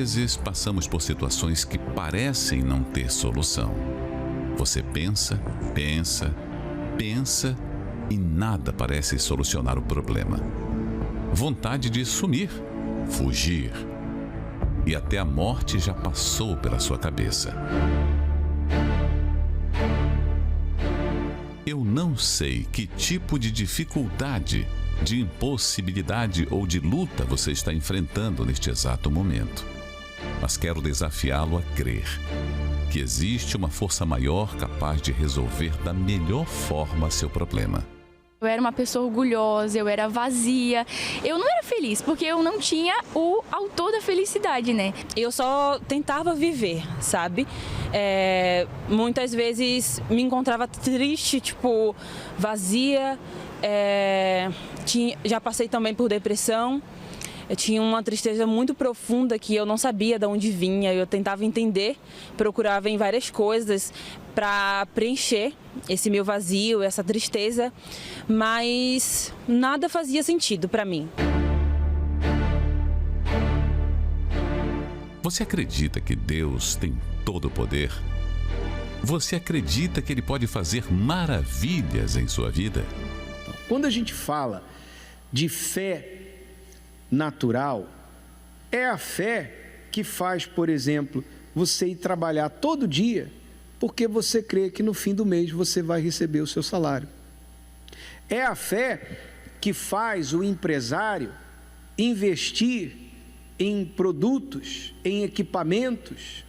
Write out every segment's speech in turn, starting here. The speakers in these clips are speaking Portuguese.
vezes passamos por situações que parecem não ter solução. Você pensa, pensa, pensa e nada parece solucionar o problema. Vontade de sumir, fugir. E até a morte já passou pela sua cabeça. Eu não sei que tipo de dificuldade, de impossibilidade ou de luta você está enfrentando neste exato momento. Mas quero desafiá-lo a crer que existe uma força maior capaz de resolver da melhor forma seu problema. Eu era uma pessoa orgulhosa, eu era vazia, eu não era feliz, porque eu não tinha o autor da felicidade, né? Eu só tentava viver, sabe? Muitas vezes me encontrava triste, tipo, vazia, já passei também por depressão. Eu tinha uma tristeza muito profunda que eu não sabia de onde vinha. Eu tentava entender, procurava em várias coisas para preencher esse meu vazio, essa tristeza, mas nada fazia sentido para mim. Você acredita que Deus tem todo o poder? Você acredita que Ele pode fazer maravilhas em sua vida? Quando a gente fala de fé natural, é a fé que faz, por exemplo, você ir trabalhar todo dia, porque você crê que no fim do mês você vai receber o seu salário. É a fé que faz o empresário investir em produtos, em equipamentos,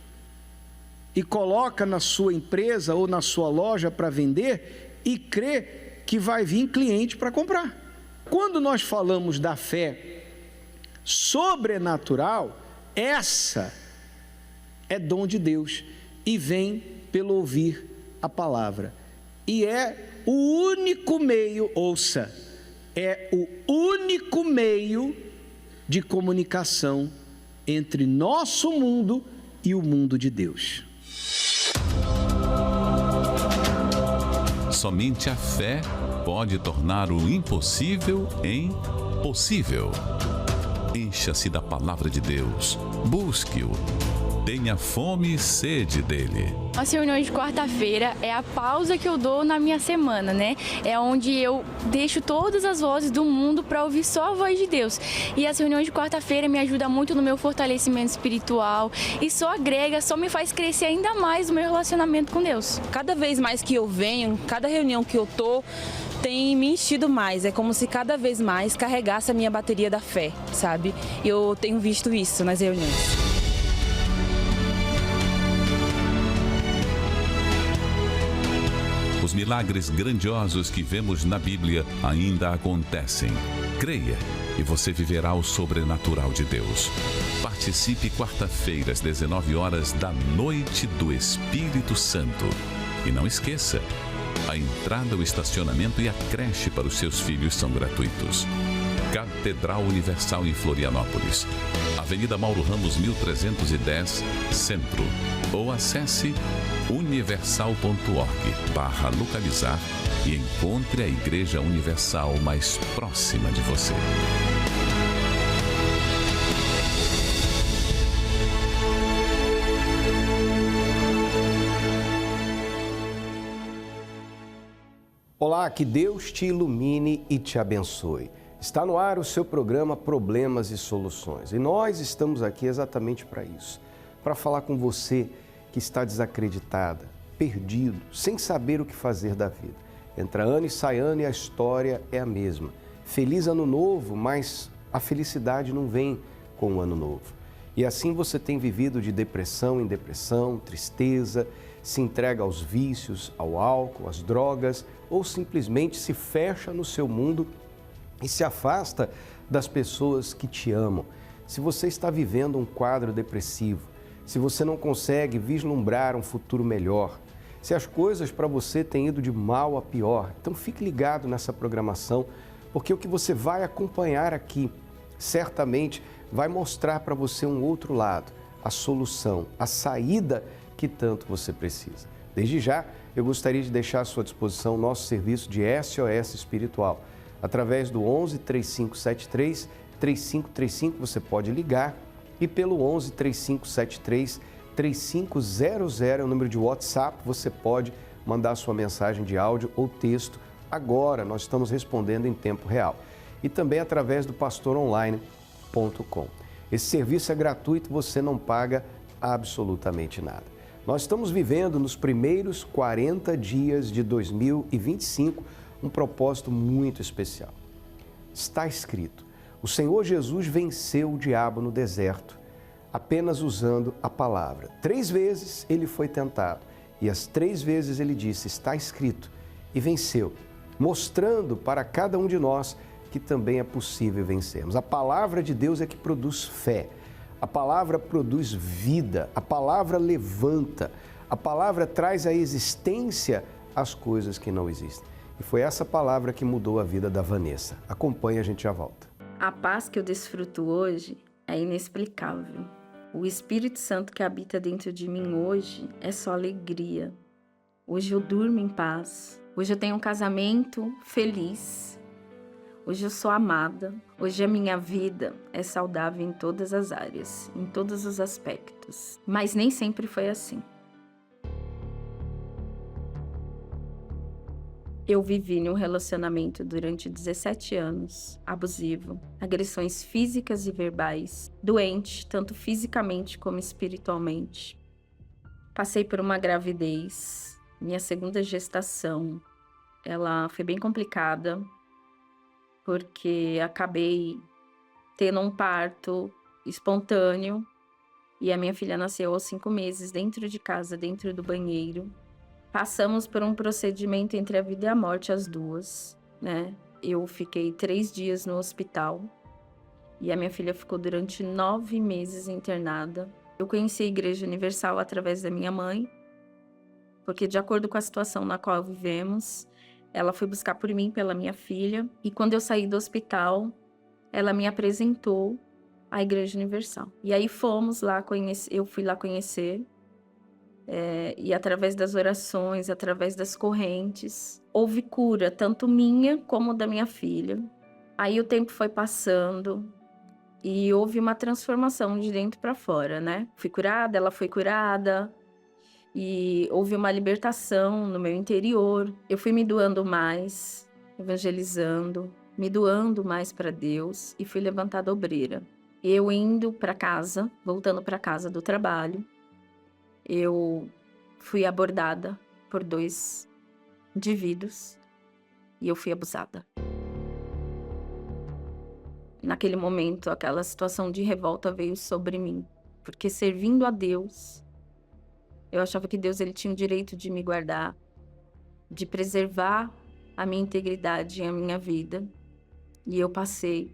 e coloca na sua empresa ou na sua loja para vender e crê que vai vir cliente para comprar. Quando nós falamos da fé sobrenatural, essa é dom de Deus e vem pelo ouvir a palavra. E é o único meio, ouça, é o único meio de comunicação entre nosso mundo e o mundo de Deus. Somente a fé pode tornar o impossível em possível. Encha-se da palavra de Deus, busque-o, tenha fome e sede dele. As reuniões de quarta-feira é a pausa que eu dou na minha semana, né? É onde eu deixo todas as vozes do mundo para ouvir só a voz de Deus. E as reuniões de quarta-feira me ajudam muito no meu fortalecimento espiritual e só agrega, só me faz crescer ainda mais o meu relacionamento com Deus. Cada vez mais que eu venho, cada reunião que eu tô, tem me enchido mais. É como se cada vez mais carregasse a minha bateria da fé, sabe? Eu tenho visto isso nas reuniões. Os milagres grandiosos que vemos na Bíblia ainda acontecem. Creia e você viverá o sobrenatural de Deus. Participe quarta-feira às 19 horas da Noite do Espírito Santo. E não esqueça, a entrada, o estacionamento e a creche para os seus filhos são gratuitos. Catedral Universal em Florianópolis, Avenida Mauro Ramos 1310, Centro. Ou acesse universal.org/localizar e encontre a Igreja Universal mais próxima de você. Olá, que Deus te ilumine e te abençoe. Está no ar o seu programa Problemas e Soluções. E nós estamos aqui exatamente para isso, para falar com você que está desacreditada, perdido, sem saber o que fazer da vida. Entra ano e sai ano e a história é a mesma. Feliz ano novo, mas a felicidade não vem com o ano novo. E assim você tem vivido de depressão em depressão, tristeza, se entrega aos vícios, ao álcool, às drogas, ou simplesmente se fecha no seu mundo e se afasta das pessoas que te amam. Se você está vivendo um quadro depressivo, se você não consegue vislumbrar um futuro melhor, se as coisas para você têm ido de mal a pior, então fique ligado nessa programação, porque o que você vai acompanhar aqui certamente vai mostrar para você um outro lado, a solução, a saída que tanto você precisa. Desde já, eu gostaria de deixar à sua disposição o nosso serviço de SOS Espiritual. Através do 11 3573 3535 você pode ligar e pelo 11 3573 3500 é o número de WhatsApp. Você pode mandar sua mensagem de áudio ou texto. Agora nós estamos respondendo em tempo real. E também através do pastoronline.com. Esse serviço é gratuito, você não paga absolutamente nada. Nós estamos vivendo nos primeiros 40 dias de 2025 um propósito muito especial. Está escrito: o Senhor Jesus venceu o diabo no deserto, apenas usando a palavra. 3 vezes ele foi tentado e as 3 vezes ele disse: está escrito, e venceu, mostrando para cada um de nós que também é possível vencermos. A palavra de Deus é que produz fé, a palavra produz vida, a palavra levanta, a palavra traz à existência as coisas que não existem. E foi essa palavra que mudou a vida da Vanessa. Acompanhe, a gente já volta. A paz que eu desfruto hoje é inexplicável. O Espírito Santo que habita dentro de mim hoje é só alegria. Hoje eu durmo em paz. Hoje eu tenho um casamento feliz. Hoje eu sou amada. Hoje a minha vida é saudável em todas as áreas, em todos os aspectos. Mas nem sempre foi assim. Eu vivi num relacionamento durante 17 anos, abusivo, agressões físicas e verbais, doente, tanto fisicamente como espiritualmente. Passei por uma gravidez, minha segunda gestação, ela foi bem complicada, porque acabei tendo um parto espontâneo e a minha filha nasceu aos 5 meses dentro de casa, dentro do banheiro. Passamos por um procedimento entre a vida e a morte, as duas, né? Eu fiquei 3 dias no hospital e a minha filha ficou durante 9 meses internada. Eu conheci a Igreja Universal através da minha mãe, porque de acordo com a situação na qual vivemos, ela foi buscar por mim, pela minha filha, e quando eu saí do hospital, ela me apresentou à Igreja Universal. E aí fomos lá conhecer, eu fui lá conhecer, e através das orações, através das correntes, houve cura, tanto minha como da minha filha. Aí o tempo foi passando e houve uma transformação de dentro para fora, né? Fui curada, ela foi curada e houve uma libertação no meu interior. Eu fui me doando mais, evangelizando, me doando mais para Deus e fui levantada obreira. Eu indo para casa, voltando para casa do trabalho, eu fui abordada por 2 indivíduos e eu fui abusada. Naquele momento, aquela situação de revolta veio sobre mim, porque servindo a Deus, eu achava que Deus ele tinha o direito de me guardar, de preservar a minha integridade e a minha vida. E eu passei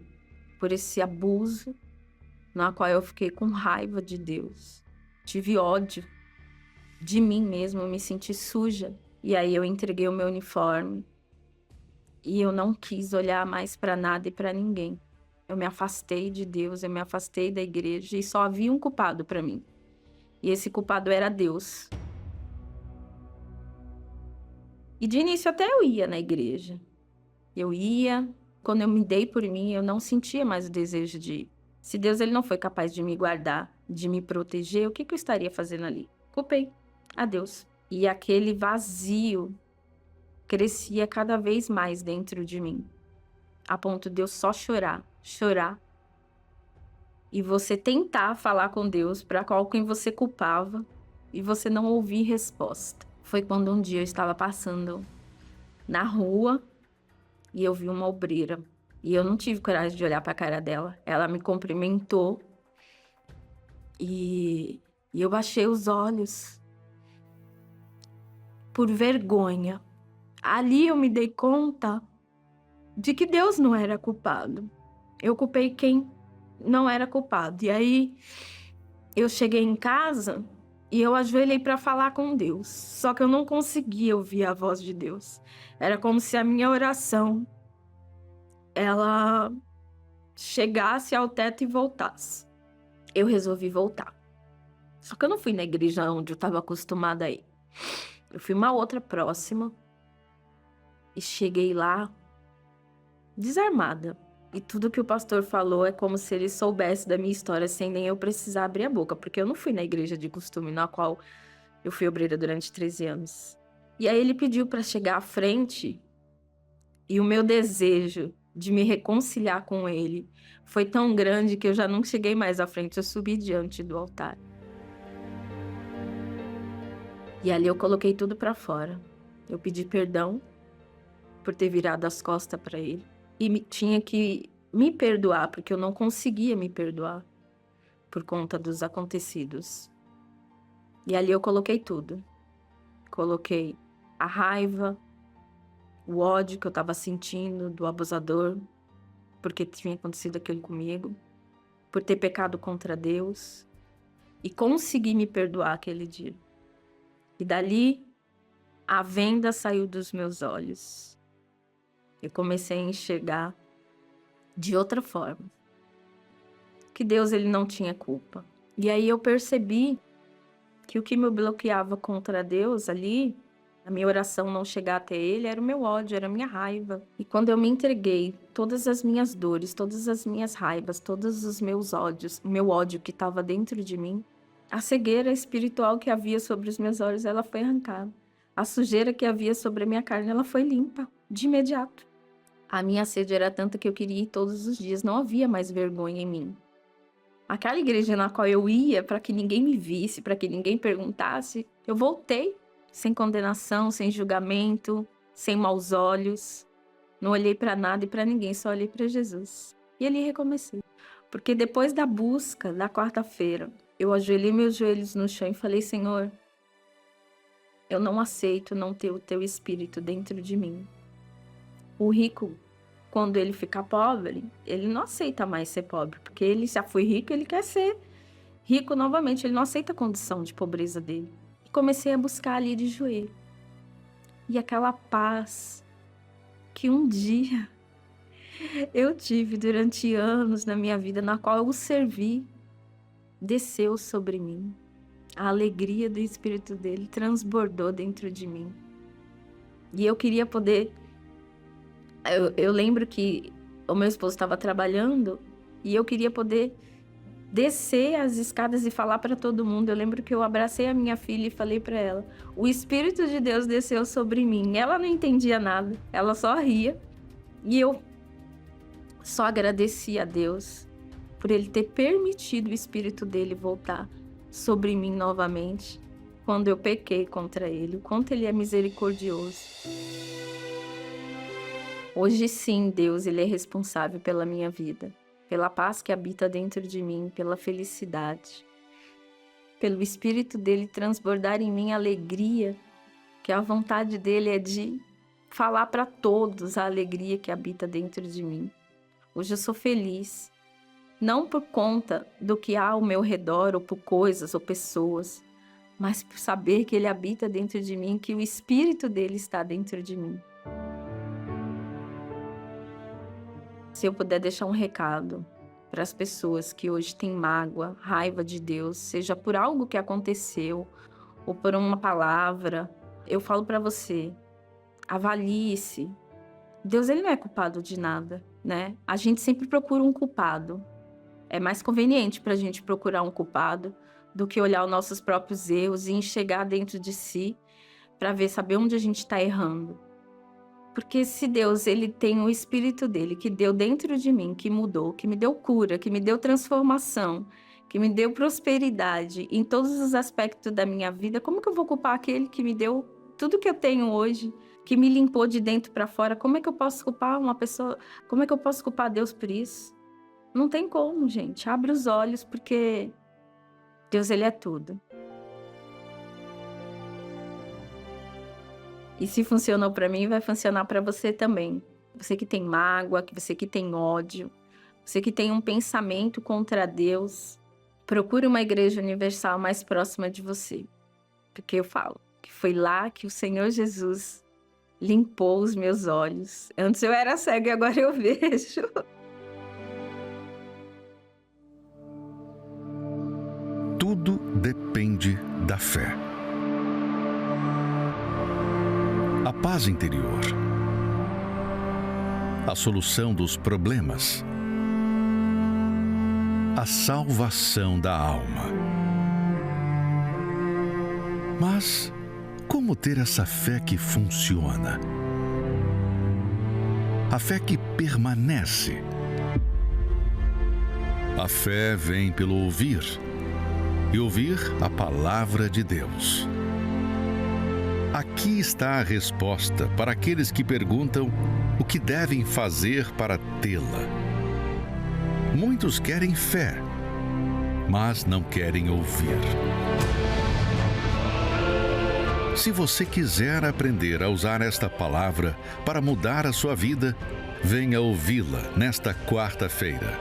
por esse abuso, na qual eu fiquei com raiva de Deus. Tive ódio de mim mesma, eu me senti suja. E aí eu entreguei o meu uniforme e eu não quis olhar mais para nada e para ninguém. Eu me afastei de Deus, eu me afastei da igreja e só havia um culpado para mim. E esse culpado era Deus. E de início até eu ia na igreja. Eu ia, quando eu me dei por mim, eu não sentia mais o desejo de ir. Se Deus ele não foi capaz de me guardar, de me proteger, o que eu estaria fazendo ali? Culpei a Deus. E aquele vazio crescia cada vez mais dentro de mim, a ponto de eu só chorar. E você tentar falar com Deus para quem você culpava e você não ouvir resposta. Foi quando um dia eu estava passando na rua e eu vi uma obreira. E eu não tive coragem de olhar para a cara dela. Ela me cumprimentou e eu baixei os olhos por vergonha. Ali eu me dei conta de que Deus não era culpado. Eu culpei quem não era culpado. E aí eu cheguei em casa e eu ajoelhei para falar com Deus. Só que eu não conseguia ouvir a voz de Deus. Era como se a minha oração ela chegasse ao teto e voltasse. Eu resolvi voltar. Só que eu não fui na igreja onde eu estava acostumada a ir. Eu fui uma outra próxima e cheguei lá desarmada. E tudo que o pastor falou é como se ele soubesse da minha história sem nem eu precisar abrir a boca, porque eu não fui na igreja de costume na qual eu fui obreira durante 13 anos. E aí ele pediu para chegar à frente e o meu desejo de me reconciliar com ele foi tão grande que eu já não cheguei mais à frente, eu subi diante do altar. E ali eu coloquei tudo para fora. Eu pedi perdão por ter virado as costas para ele. E tinha que me perdoar, porque eu não conseguia me perdoar por conta dos acontecidos. E ali eu coloquei tudo. Coloquei a raiva, o ódio que eu estava sentindo do abusador, porque tinha acontecido aquilo comigo, por ter pecado contra Deus, e consegui me perdoar aquele dia. E dali, a venda saiu dos meus olhos. Eu comecei a enxergar de outra forma. Que Deus, ele não tinha culpa. E aí eu percebi que o que me bloqueava contra Deus ali, a minha oração não chegar até ele, era o meu ódio, era a minha raiva. E quando eu me entreguei, todas as minhas dores, todas as minhas raivas, todos os meus ódios, o meu ódio que estava dentro de mim, a cegueira espiritual que havia sobre os meus olhos, ela foi arrancada. A sujeira que havia sobre a minha carne, ela foi limpa, de imediato. A minha sede era tanta que eu queria ir todos os dias, não havia mais vergonha em mim. Aquela igreja na qual eu ia, para que ninguém me visse, para que ninguém perguntasse, eu voltei, sem condenação, sem julgamento, sem maus olhos. Não olhei para nada e para ninguém, só olhei para Jesus. E ali recomecei. Porque depois da busca, da quarta-feira, eu ajoelhei meus joelhos no chão e falei: Senhor, eu não aceito não ter o teu espírito dentro de mim. O rico, quando ele fica pobre, ele não aceita mais ser pobre, porque ele já foi rico, ele quer ser rico novamente, ele não aceita a condição de pobreza dele. E comecei a buscar ali de joelho. E aquela paz que um dia eu tive durante anos na minha vida, na qual eu o servi, desceu sobre mim. A alegria do Espírito dele transbordou dentro de mim. E eu queria poder... Eu lembro que o meu esposo estava trabalhando e eu queria poder descer as escadas e falar para todo mundo. Eu lembro que eu abracei a minha filha e falei para ela: o Espírito de Deus desceu sobre mim. Ela não entendia nada, ela só ria. E eu só agradeci a Deus por Ele ter permitido o Espírito dele voltar sobre mim novamente quando eu pequei contra Ele. O quanto Ele é misericordioso. Hoje sim, Deus, Ele é responsável pela minha vida, pela paz que habita dentro de mim, pela felicidade, pelo Espírito dele transbordar em mim alegria, que a vontade dele é de falar para todos a alegria que habita dentro de mim. Hoje eu sou feliz, não por conta do que há ao meu redor, ou por coisas ou pessoas, mas por saber que Ele habita dentro de mim, que o Espírito dele está dentro de mim. Se eu puder deixar um recado para as pessoas que hoje têm mágoa, raiva de Deus, seja por algo que aconteceu ou por uma palavra, eu falo para você, avalie-se. Deus, ele não é culpado de nada, né? A gente sempre procura um culpado. É mais conveniente para a gente procurar um culpado do que olhar os nossos próprios erros e enxergar dentro de si para saber onde a gente está errando. Porque se Deus, ele tem o Espírito dele, que deu dentro de mim, que mudou, que me deu cura, que me deu transformação, que me deu prosperidade em todos os aspectos da minha vida, como que eu vou culpar aquele que me deu tudo que eu tenho hoje, que me limpou de dentro para fora? Como é que eu posso culpar uma pessoa? Como é que eu posso culpar Deus por isso? Não tem como, gente. Abre os olhos, porque Deus, ele é tudo. E se funcionou para mim, vai funcionar para você também. Você que tem mágoa, você que tem ódio, você que tem um pensamento contra Deus, procure uma igreja universal mais próxima de você. Porque eu falo que foi lá que o Senhor Jesus limpou os meus olhos. Antes eu era cego e agora eu vejo. Tudo depende da fé. A paz interior, a solução dos problemas, a salvação da alma. Mas como ter essa fé que funciona? A fé que permanece. A fé vem pelo ouvir, e ouvir a palavra de Deus. Aqui está a resposta para aqueles que perguntam o que devem fazer para tê-la. Muitos querem fé, mas não querem ouvir. Se você quiser aprender a usar esta palavra para mudar a sua vida, venha ouvi-la nesta quarta-feira.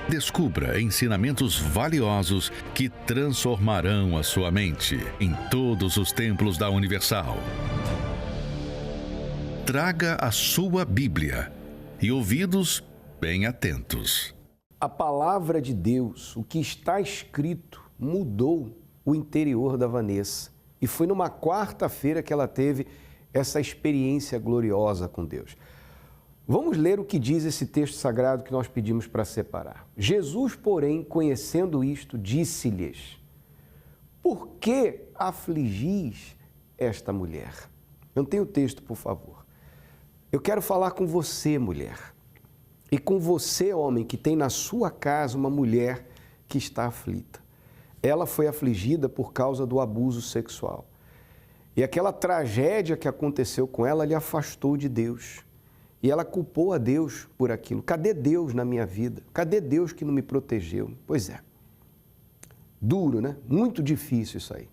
Descubra ensinamentos valiosos que transformarão a sua mente em todos os templos da Universal. Traga a sua Bíblia e ouvidos bem atentos. A palavra de Deus, o que está escrito, mudou o interior da Vanessa. E foi numa quarta-feira que ela teve essa experiência gloriosa com Deus. Vamos ler o que diz esse texto sagrado que nós pedimos para separar. Jesus, porém, conhecendo isto, disse-lhes: por que afligis esta mulher? Não tem o texto, por favor. Eu quero falar com você, mulher, e com você, homem, que tem na sua casa uma mulher que está aflita. Ela foi afligida por causa do abuso sexual. E aquela tragédia que aconteceu com ela lhe afastou de Deus. E ela culpou a Deus por aquilo. Cadê Deus na minha vida? Cadê Deus que não me protegeu? Pois é. Duro, né? Muito difícil isso aí.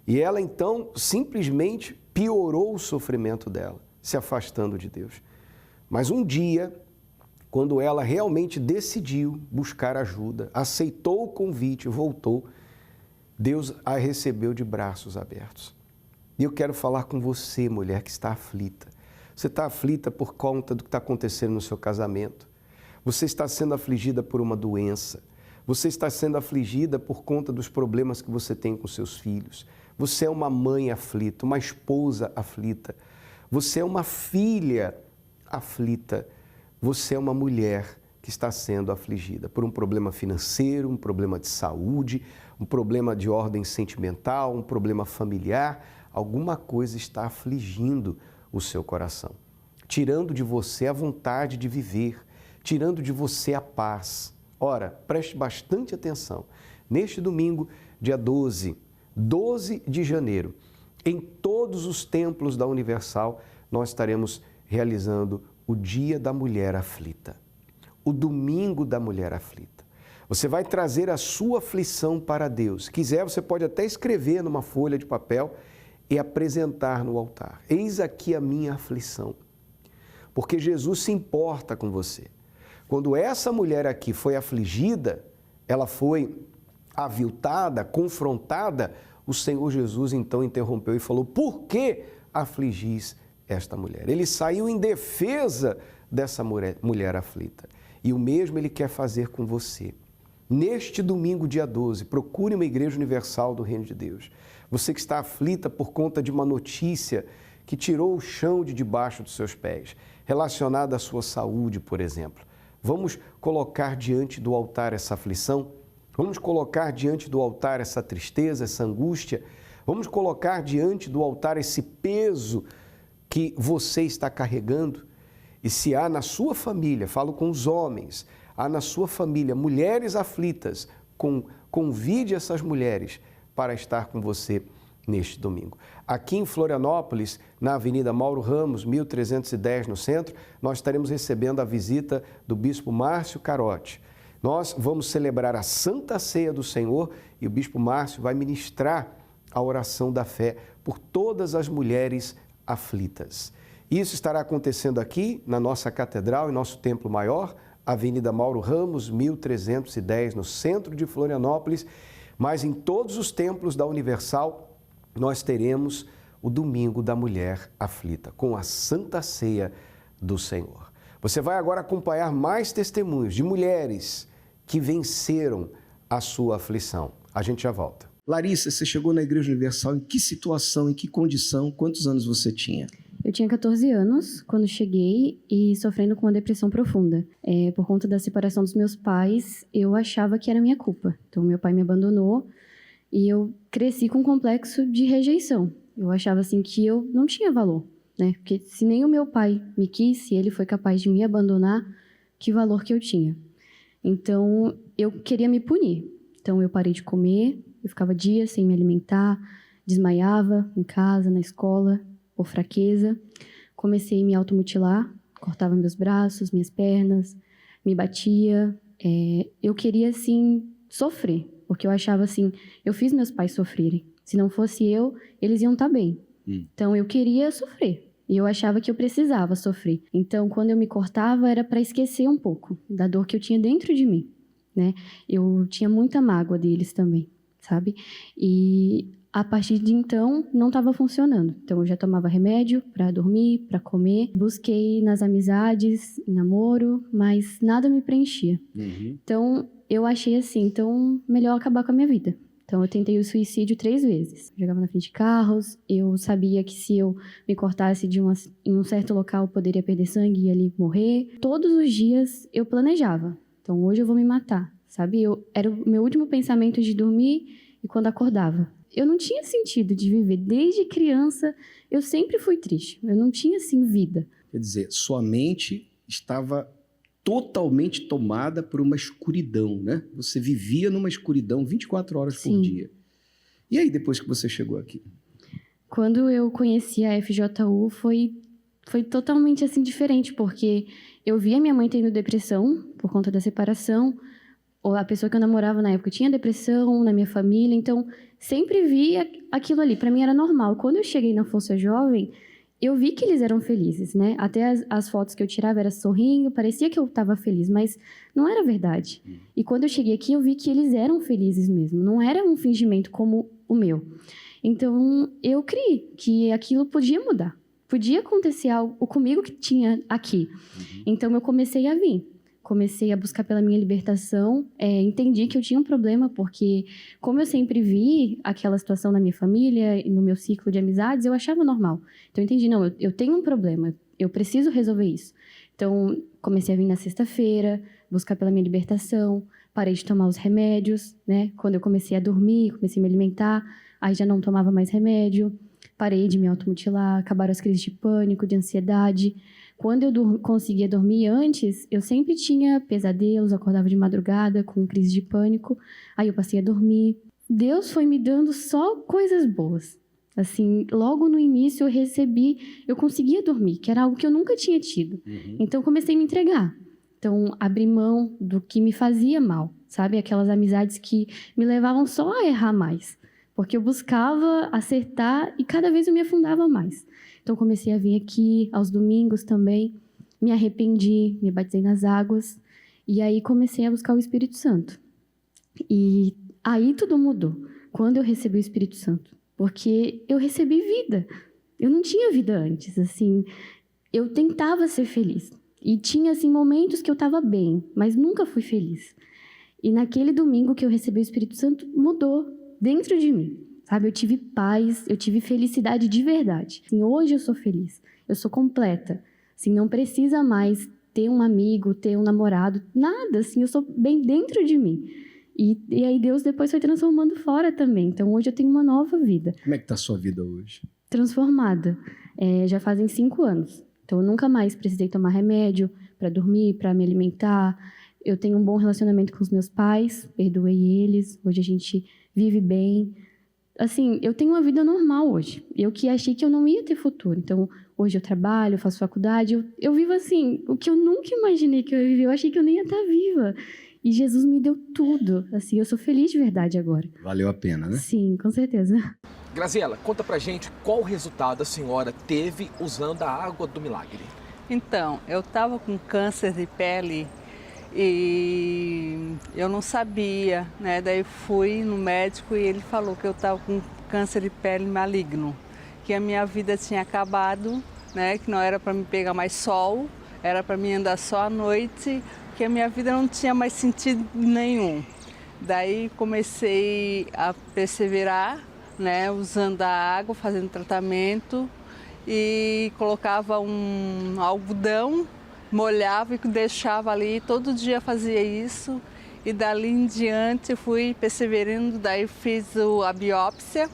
E ela, então, simplesmente piorou o sofrimento dela, se afastando de Deus. Mas um dia, quando ela realmente decidiu buscar ajuda, aceitou o convite, voltou, Deus a recebeu de braços abertos. E eu quero falar com você, mulher, que está aflita. Você está aflita por conta do que está acontecendo no seu casamento. Você está sendo afligida por uma doença. Você está sendo afligida por conta dos problemas que você tem com seus filhos. Você é uma mãe aflita, uma esposa aflita. Você é uma filha aflita. Você é uma mulher que está sendo afligida por um problema financeiro, um problema de saúde, um problema de ordem sentimental, um problema familiar. Alguma coisa está afligindo o seu coração, tirando de você a vontade de viver, tirando de você a paz. Ora, preste bastante atenção. Neste domingo, dia 12 de janeiro, em todos os templos da Universal, nós estaremos realizando o Dia da Mulher Aflita, o Domingo da Mulher Aflita. Você vai trazer a sua aflição para Deus. Se quiser, você pode até escrever numa folha de papel e apresentar no altar. Eis aqui a minha aflição. Porque Jesus se importa com você. Quando essa mulher aqui foi afligida, ela foi aviltada, confrontada, o Senhor Jesus então interrompeu e falou: por que afligis esta mulher? Ele saiu em defesa dessa mulher aflita. E o mesmo Ele quer fazer com você. Neste domingo, dia 12, procure uma igreja universal do Reino de Deus. Você que está aflita por conta de uma notícia que tirou o chão de debaixo dos seus pés, relacionada à sua saúde, por exemplo. Vamos colocar diante do altar essa aflição? Vamos colocar diante do altar essa tristeza, essa angústia? Vamos colocar diante do altar esse peso que você está carregando? E se há na sua família, falo com os homens, há na sua família mulheres aflitas, convide essas mulheres para estar com você neste domingo. Aqui em Florianópolis, na Avenida Mauro Ramos, 1310, no centro, nós estaremos recebendo a visita do Bispo Márcio Carotti. Nós vamos celebrar a Santa Ceia do Senhor e o Bispo Márcio vai ministrar a oração da fé por todas as mulheres aflitas. Isso estará acontecendo aqui na nossa catedral, em nosso templo maior, Avenida Mauro Ramos, 1310, no centro de Florianópolis. Mas em todos os templos da Universal, nós teremos o Domingo da Mulher Aflita, com a Santa Ceia do Senhor. Você vai agora acompanhar mais testemunhos de mulheres que venceram a sua aflição. A gente já volta. Larissa, você chegou na Igreja Universal em que situação, em que condição, quantos anos você tinha? Eu tinha 14 anos quando cheguei e sofrendo com uma depressão profunda. Por conta da separação dos meus pais, eu achava que era minha culpa. Então, meu pai me abandonou e eu cresci com um complexo de rejeição. Eu achava assim que eu não tinha valor, né? Porque se nem o meu pai me quis, se ele foi capaz de me abandonar, que valor que eu tinha? Então, eu queria me punir. Então, eu parei de comer, eu ficava dias sem me alimentar, desmaiava em casa, na escola, por fraqueza. Comecei a me automutilar, cortava meus braços, minhas pernas, me batia. Eu queria, assim, sofrer, porque eu achava assim, eu fiz meus pais sofrerem. Se não fosse eu, eles iam estar bem. Então, eu queria sofrer. E eu achava que eu precisava sofrer. Então, quando eu me cortava, era para esquecer um pouco da dor que eu tinha dentro de mim, né? Eu tinha muita mágoa deles também, sabe? E a partir de então, não estava funcionando. Então, eu já tomava remédio para dormir, para comer. Busquei nas amizades, em namoro, mas nada me preenchia. Então, eu achei assim, então, melhor acabar com a minha vida. Então, eu tentei o suicídio 3 vezes. Eu jogava na frente de carros, eu sabia que se eu me cortasse em um certo local, eu poderia perder sangue e ali morrer. Todos os dias, eu planejava. Então, hoje eu vou me matar, sabe? Era o meu último pensamento de dormir e quando acordava. Eu não tinha sentido de viver. Desde criança, eu sempre fui triste. Eu não tinha, assim, vida. Quer dizer, sua mente estava totalmente tomada por uma escuridão, né? Você vivia numa escuridão 24 horas por dia. E aí, depois que você chegou aqui? Quando eu conheci a FJU, foi totalmente, assim, diferente, porque eu via minha mãe tendo depressão por conta da separação, ou a pessoa que eu namorava na época tinha depressão na minha família, então sempre via aquilo ali. Para mim era normal. Quando eu cheguei na Força Jovem, eu vi que eles eram felizes, né? Até as fotos que eu tirava era sorrindo, parecia que eu estava feliz, mas não era verdade. E quando eu cheguei aqui, eu vi que eles eram felizes mesmo, não era um fingimento como o meu. Então, eu criei que aquilo podia mudar, podia acontecer algo comigo que tinha aqui. Então, eu comecei a vir. Comecei a buscar pela minha libertação, entendi que eu tinha um problema, porque como eu sempre vi aquela situação na minha família e no meu ciclo de amizades, eu achava normal. Então, eu entendi, não, eu tenho um problema, eu preciso resolver isso. Então, comecei a vir na sexta-feira, buscar pela minha libertação, parei de tomar os remédios, né? Quando eu comecei a dormir, comecei a me alimentar, aí já não tomava mais remédio, parei de me automutilar, acabaram as crises de pânico, de ansiedade. Quando eu conseguia dormir antes, eu sempre tinha pesadelos, acordava de madrugada com crise de pânico. Aí eu passei a dormir. Deus foi me dando só coisas boas. Assim, logo no início eu conseguia dormir, que era algo que eu nunca tinha tido. Então, comecei a me entregar. Então, abri mão do que me fazia mal, sabe? Aquelas amizades que me levavam só a errar mais. Porque eu buscava acertar e cada vez eu me afundava mais. Então, comecei a vir aqui aos domingos também, me arrependi, me batizei nas águas, e aí comecei a buscar o Espírito Santo. E aí tudo mudou, quando eu recebi o Espírito Santo, porque eu recebi vida. Eu não tinha vida antes, assim, eu tentava ser feliz. E tinha, assim, momentos que eu estava bem, mas nunca fui feliz. E naquele domingo que eu recebi o Espírito Santo, mudou dentro de mim. Sabe, eu tive paz, eu tive felicidade de verdade. Assim, hoje eu sou feliz, eu sou completa. Assim, não precisa mais ter um amigo, ter um namorado, nada. Assim, eu sou bem dentro de mim. E aí Deus depois foi transformando fora também. Então, hoje eu tenho uma nova vida. Como é que está a sua vida hoje? Transformada. Já fazem 5 anos. Então, eu nunca mais precisei tomar remédio para dormir, para me alimentar. Eu tenho um bom relacionamento com os meus pais, perdoei eles. Hoje a gente vive bem. Assim, eu tenho uma vida normal hoje. Eu que achei que eu não ia ter futuro. Então, hoje eu trabalho, eu faço faculdade. Eu vivo assim, o que eu nunca imaginei que eu ia viver. Eu achei que eu nem ia estar viva. E Jesus me deu tudo. Assim, eu sou feliz de verdade agora. Valeu a pena, né? Sim, com certeza. Graziela, conta pra gente qual resultado a senhora teve usando a água do milagre. Então, eu estava com câncer de pele e eu não sabia, né? Daí fui no médico e ele falou que eu estava com câncer de pele maligno, que a minha vida tinha acabado, né? Que não era para me pegar mais sol, era para mim andar só à noite, que a minha vida não tinha mais sentido nenhum. Daí comecei a perseverar, né? Usando a água, fazendo tratamento e colocava um algodão, molhava e deixava ali, todo dia fazia isso. E dali em diante fui perseverando, daí fiz a biópsia,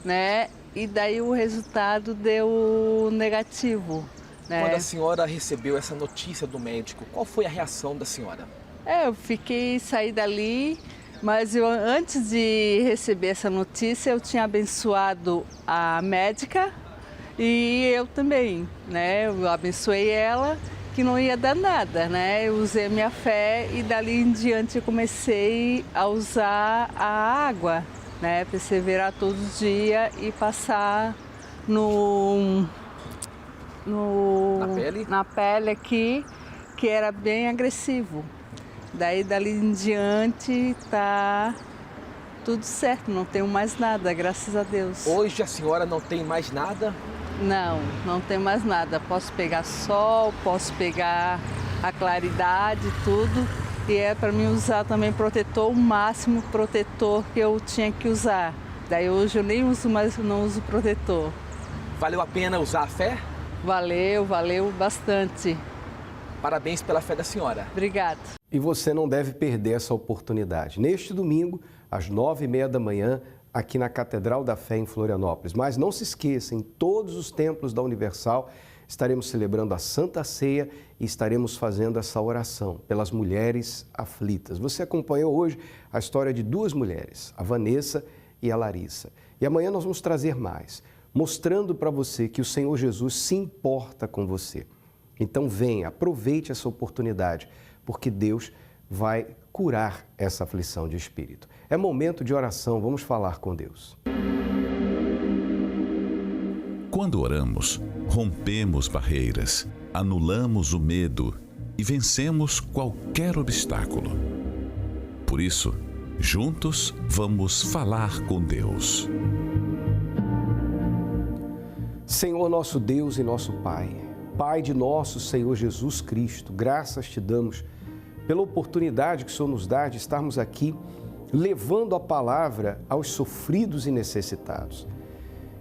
né? E daí o resultado deu negativo, né? Quando a senhora recebeu essa notícia do médico, qual foi a reação da senhora? Eu saí dali, mas antes de receber essa notícia, eu tinha abençoado a médica e eu também, né? Eu abençoei ela, que não ia dar nada, né? Eu usei a minha fé e dali em diante eu comecei a usar a água, né? Perseverar todo dia e passar na pele aqui, que era bem agressivo. Daí dali em diante tá tudo certo, não tenho mais nada, graças a Deus. Hoje a senhora não tem mais nada? Não tenho mais nada. Posso pegar sol, posso pegar a claridade, tudo. E é para mim usar também protetor, o máximo protetor que eu tinha que usar. Daí hoje eu nem uso mais, não uso protetor. Valeu a pena usar a fé? Valeu bastante. Parabéns pela fé da senhora. Obrigada. E você não deve perder essa oportunidade. Neste domingo, às 9h30 da manhã, aqui na Catedral da Fé em Florianópolis. Mas não se esqueça, em todos os templos da Universal estaremos celebrando a Santa Ceia e estaremos fazendo essa oração pelas mulheres aflitas. Você acompanhou hoje a história de duas mulheres, a Vanessa e a Larissa. E amanhã nós vamos trazer mais, mostrando para você que o Senhor Jesus se importa com você. Então venha, aproveite essa oportunidade, porque Deus vai curar essa aflição de espírito. É momento de oração, vamos falar com Deus. Quando oramos, rompemos barreiras, anulamos o medo e vencemos qualquer obstáculo. Por isso, juntos vamos falar com Deus. Senhor nosso Deus e nosso Pai, Pai de nosso Senhor Jesus Cristo, graças te damos pela oportunidade que o Senhor nos dá de estarmos aqui levando a palavra aos sofridos e necessitados.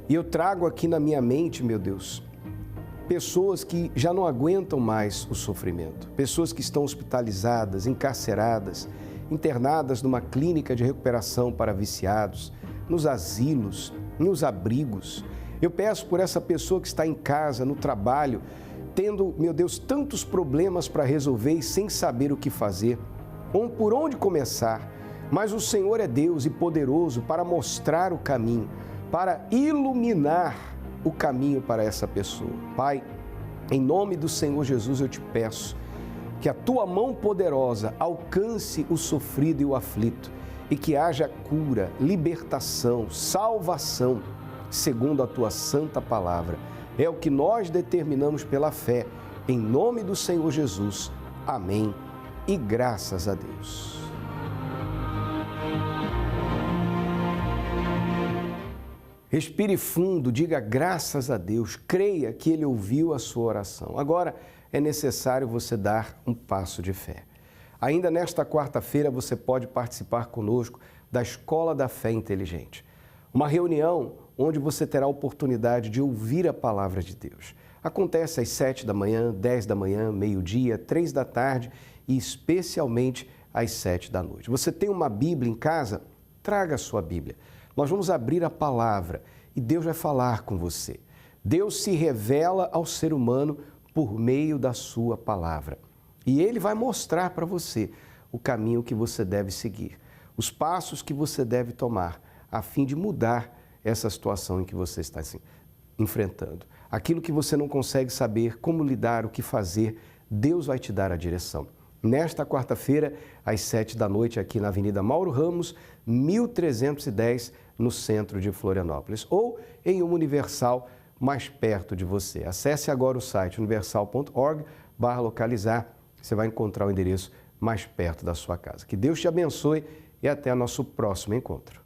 E eu trago aqui na minha mente, meu Deus, pessoas que já não aguentam mais o sofrimento, pessoas que estão hospitalizadas, encarceradas, internadas numa clínica de recuperação para viciados, nos asilos, nos abrigos. Eu peço por essa pessoa que está em casa, no trabalho, tendo, meu Deus, tantos problemas para resolver e sem saber o que fazer, ou por onde começar. Mas o Senhor é Deus e poderoso para mostrar o caminho, para iluminar o caminho para essa pessoa. Pai, em nome do Senhor Jesus eu te peço que a tua mão poderosa alcance o sofrido e o aflito e que haja cura, libertação, salvação, segundo a tua santa palavra. É o que nós determinamos pela fé, em nome do Senhor Jesus. Amém. E graças a Deus. Respire fundo, diga graças a Deus, creia que Ele ouviu a sua oração. Agora é necessário você dar um passo de fé. Ainda nesta quarta-feira você pode participar conosco da Escola da Fé Inteligente. Uma reunião onde você terá a oportunidade de ouvir a palavra de Deus. Acontece às 7 da manhã, 10 da manhã, meio-dia, 3 da tarde e especialmente às 7 da noite. Você tem uma Bíblia em casa? Traga a sua Bíblia. Nós vamos abrir a palavra e Deus vai falar com você. Deus se revela ao ser humano por meio da sua palavra. E Ele vai mostrar para você o caminho que você deve seguir, os passos que você deve tomar, a fim de mudar essa situação em que você está enfrentando. Aquilo que você não consegue saber, como lidar, o que fazer, Deus vai te dar a direção. Nesta quarta-feira, às 7 da noite, aqui na Avenida Mauro Ramos, 1310, no centro de Florianópolis, ou em uma Universal mais perto de você. Acesse agora o site universal.org/localizar, você vai encontrar o endereço mais perto da sua casa. Que Deus te abençoe e até nosso próximo encontro.